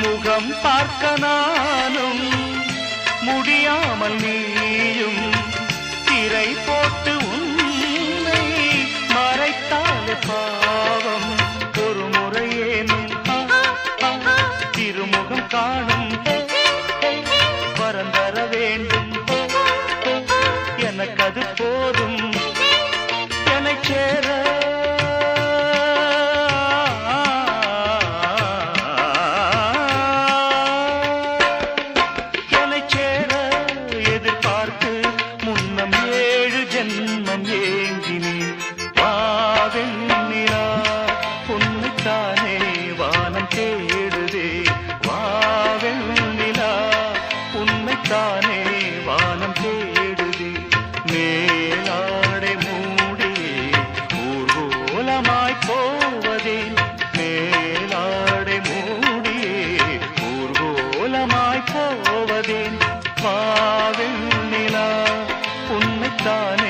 முகம் பார்க்க நானும் முடியாமல் நீயும் திரை போட்டு உன்னை மறைத்தாலே பாவம். ஒரு முறையேனும் திருமுகம் காணும் வரம் தர வேண்டும். எனக்கு அது போதும் என்னை சேர. என்னை சேர எதிர்பார்த்து முன்னம் 7 ஜென்மம் ஏங்கினேன். வாவெண்ணிலா உன்னைத்தானே வானம் தேடுதே. வாவெண்ணிலா உன்னைத்தானே வானம் தேடுதே. மேலாடை மூடியே ஊர்வலமாய் போவதேன். மேலாடை மூடியே ஊர்வலமாய் போவதேன். வாவெண்ணிலா உன்னைத்தானே